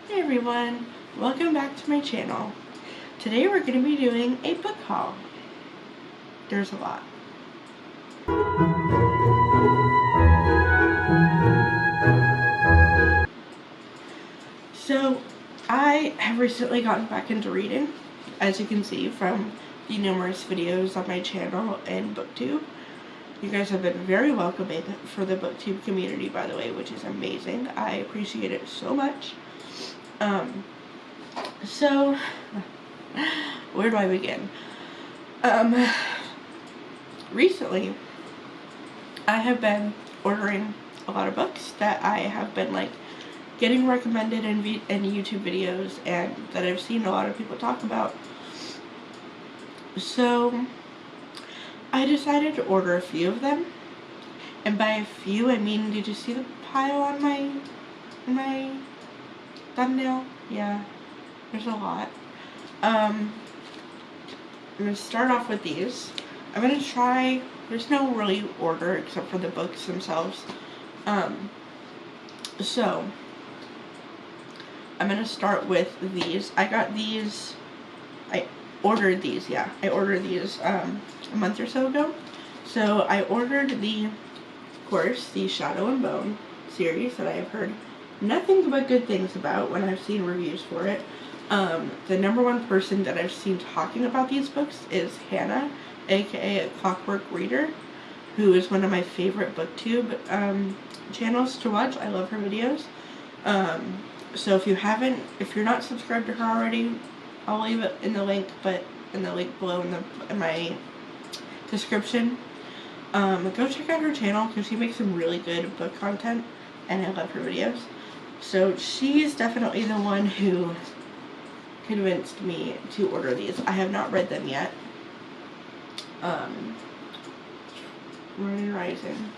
Hey everyone, welcome back to my channel. Today we're going to be doing a book haul. There's a lot. So I have recently gotten back into reading, as you can see from the numerous videos on my channel and booktube. You guys have been very welcoming for the booktube community, by the way, which is amazing. I appreciate it so much. So where do I begin? Recently I have been ordering a lot of books that I have been getting recommended in YouTube videos and that I've seen a lot of people talk about. So I decided to order a few of them, and by a few I mean, did you see the pile on my thumbnail? Yeah, there's a lot. I'm gonna start off with these. I'm gonna try, there's no really order except for the books themselves. So I'm gonna start with these. I ordered these a month or so ago. So I ordered of course, the Shadow and Bone series that I have heard nothing but good things about when I've seen reviews for it. The number one person that I've seen talking about these books is Hannah, aka A Clockwork Reader, who is one of my favorite booktube channels to watch. I love her videos. So if you're not subscribed to her already, I'll leave it in the link, below in my description. Go check out her channel because she makes some really good book content, and I love her videos. So she's definitely the one who convinced me to order these. I have not read them yet. Running Rising.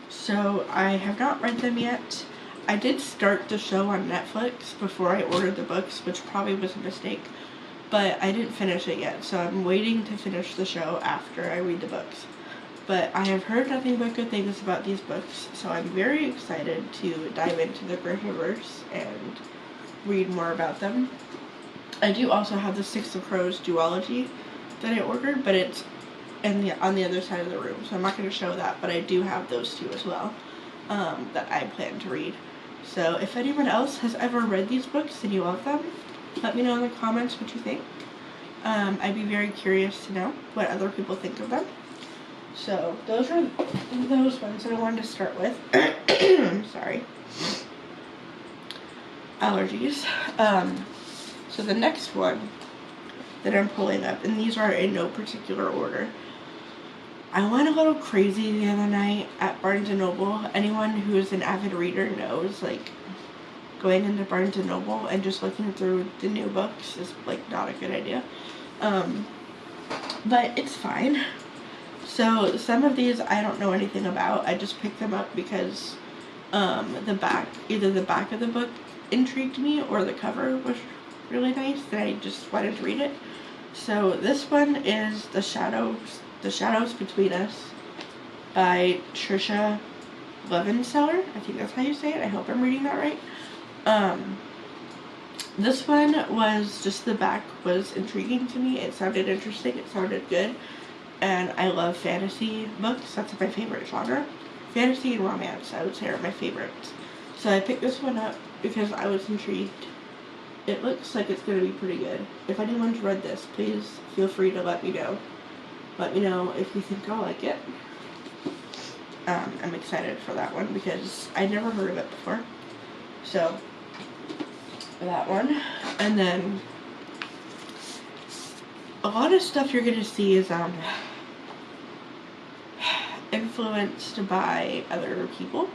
So I have not read them yet. I did start the show on Netflix before I ordered the books, which probably was a mistake, but I didn't finish it yet, so I'm waiting to finish the show after I read the books. But I have heard nothing but good things about these books, so I'm very excited to dive into the Grimmiverse and read more about them. I do also have the Six of Crows duology that I ordered, but it's on the other side of the room, so I'm not going to show that, but I do have those two as well, that I plan to read. So if anyone else has ever read these books and you love them, let me know in the comments what you think. I'd be very curious to know what other people think of them. So those are those ones that I wanted to start with. Sorry. Allergies. So the next one that I'm pulling up, and these are in no particular order. I went a little crazy the other night at Barnes & Noble. Anyone who is an avid reader knows, going into Barnes & Noble and just looking through the new books is, not a good idea. But it's fine. So some of these I don't know anything about. I just picked them up because either the back of the book intrigued me or the cover was really nice and I just wanted to read it. So this one is The Shadows Between Us by Trisha Levenseller. I think that's how you say it. I hope I'm reading that right. This one was just, the back was intriguing to me. It sounded interesting. It sounded good. And I love fantasy books. That's my favorite genre. Fantasy and romance, I would say, are my favorites. So I picked this one up because I was intrigued. It looks like it's going to be pretty good. If anyone's read this, please feel free to let me know. Let me know if you think I'll like it. I'm excited for that one because I never heard of it before. So, that one. And then, a lot of stuff you're going to see is influenced by other people.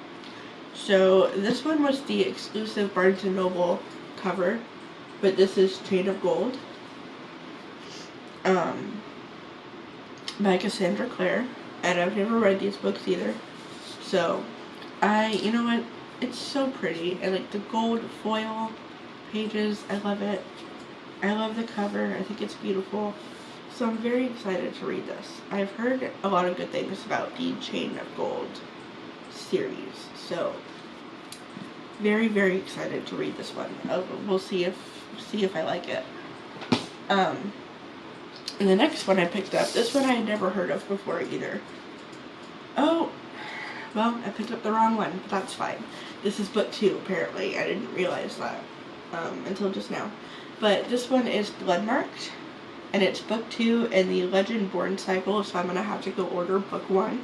So, this one was the exclusive Barnes & Noble cover, but this is Chain of Gold by Cassandra Clare, and I've never read these books either. So, you know what, it's so pretty, and the gold foil pages, I love it. I love the cover, I think it's beautiful. So I'm very excited to read this. I've heard a lot of good things about the Chain of Gold series, so very, very excited to read this one. We'll see if I like it. And the next one I picked up, this one I had never heard of before either. Oh, well, I picked up the wrong one, but that's fine. This is book 2, apparently. I didn't realize that until just now. But this one is Bloodmarked, and it's book 2 in the Legend Born cycle, so I'm going to have to go order book 1.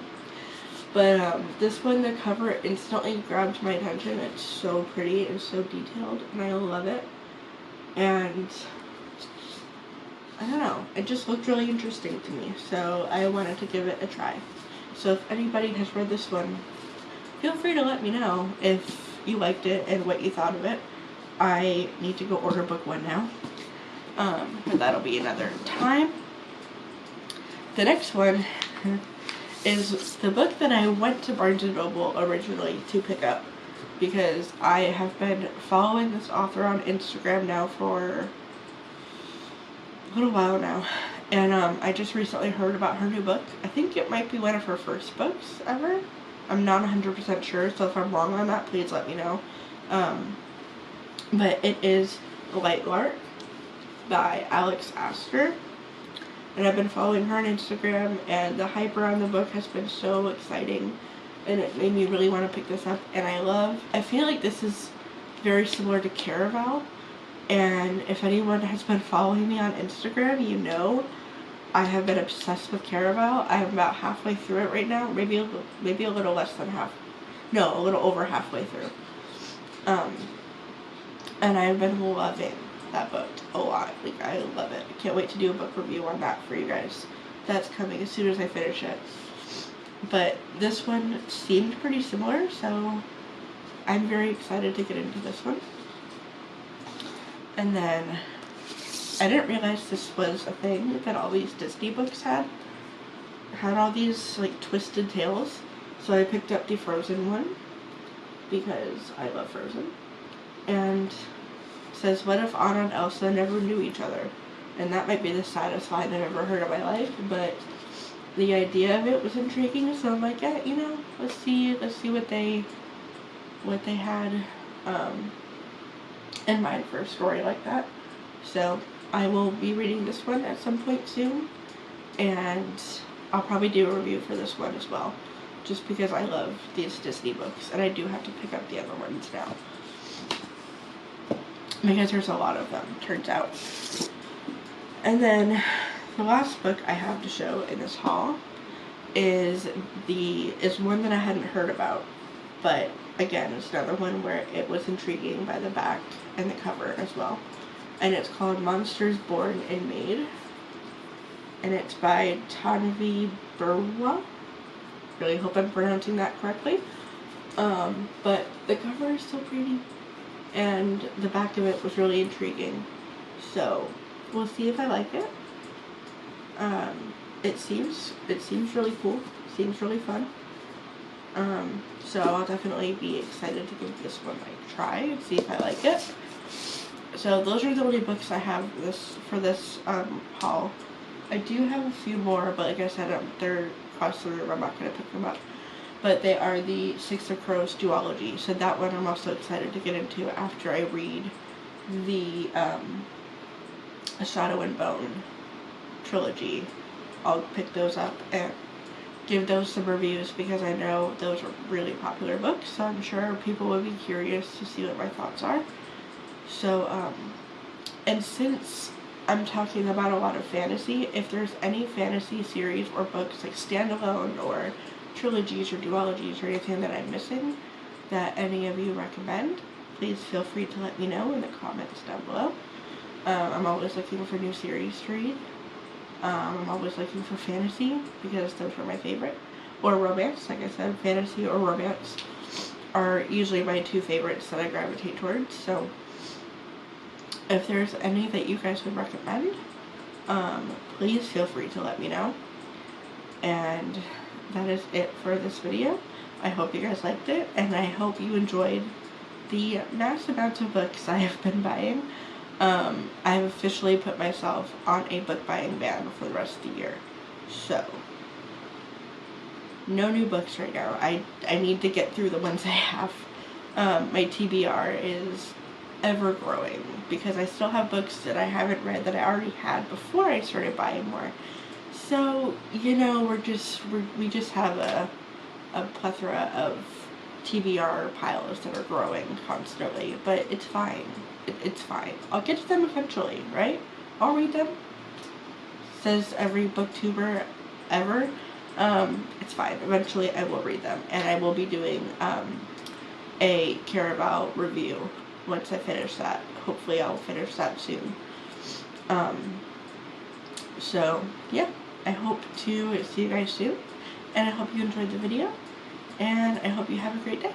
But this one, the cover instantly grabbed my attention. It's so pretty and so detailed, and I love it. And I don't know, it just looked really interesting to me, so I wanted to give it a try. So if anybody has read this one, feel free to let me know if you liked it and what you thought of it. I need to go order book 1 now, but that'll be another time. The next one is the book that I went to Barnes & Noble originally to pick up, because I have been following this author on Instagram now for a little while now, and I just recently heard about her new book. I think it might be one of her first books ever. I'm not 100% sure, so if I'm wrong on that, please let me know. But it is Lightlark by Alex Astor, and I've been following her on Instagram, and the hype around the book has been so exciting, and it made me really want to pick this up. And I feel like this is very similar to Caraval, and if anyone has been following me on Instagram, you know I have been obsessed with Caraval. I am about halfway through it right now, maybe a little less than half, no, a little over halfway through. And I've been loving that book a lot. Like, I love it. I can't wait to do a book review on that for you guys. That's coming as soon as I finish it. But this one seemed pretty similar, so I'm very excited to get into this one. And then I didn't realize this was a thing that all these Disney books had all these like twisted tales. So I picked up the Frozen one because I love Frozen. And it says, what if Anna and Elsa never knew each other? And that might be the saddest line I've ever heard in my life, but the idea of it was intriguing, so I'm like, yeah, you know, let's see what they had in mind for a story like that. So I will be reading this one at some point soon, and I'll probably do a review for this one as well, just because I love these Disney books, and I do have to pick up the other ones now, because there's a lot of them, turns out. And then the last book I have to show in this haul is one that I hadn't heard about, but again, it's another one where it was intriguing by the back and the cover as well. And it's called Monsters Born and Made, and it's by Tanvi Burwa. Really hope I'm pronouncing that correctly. But the cover is so pretty, and the back of it was really intriguing. So we'll see if I like it. It seems really cool. Seems really fun. So I'll definitely be excited to give this one a try and see if I like it. So those are the only books I have for this haul. I do have a few more, but like I said, they're across the room. I'm not going to pick them up. But they are the Six of Crows duology. So that one I'm also excited to get into after I read the A Shadow and Bone trilogy. I'll pick those up and give those some reviews, because I know those are really popular books, so I'm sure people will be curious to see what my thoughts are. So, and since I'm talking about a lot of fantasy, if there's any fantasy series or books, like standalone or trilogies or duologies or anything that I'm missing that any of you recommend, please feel free to let me know in the comments down below. I'm always looking for new series to read. I'm always looking for fantasy, because those are my favorite. Or romance, like I said, fantasy or romance are usually my two favorites that I gravitate towards. So if there's any that you guys would recommend, please feel free to let me know. And that is it for this video. I hope you guys liked it, and I hope you enjoyed the mass amount of books I have been buying. I've officially put myself on a book buying ban for the rest of the year. So, no new books right now. I need to get through the ones I have. my TBR is ever growing, because I still have books that I haven't read that I already had before I started buying more. So, you know, we just have a plethora of TBR piles that are growing constantly, but it's fine. It's fine. I'll get to them eventually, right? I'll read them. Says every booktuber ever. It's fine. Eventually I will read them, and I will be doing a Carabao review once I finish that. Hopefully I'll finish that soon. So yeah, I hope to see you guys soon, and I hope you enjoyed the video, and I hope you have a great day.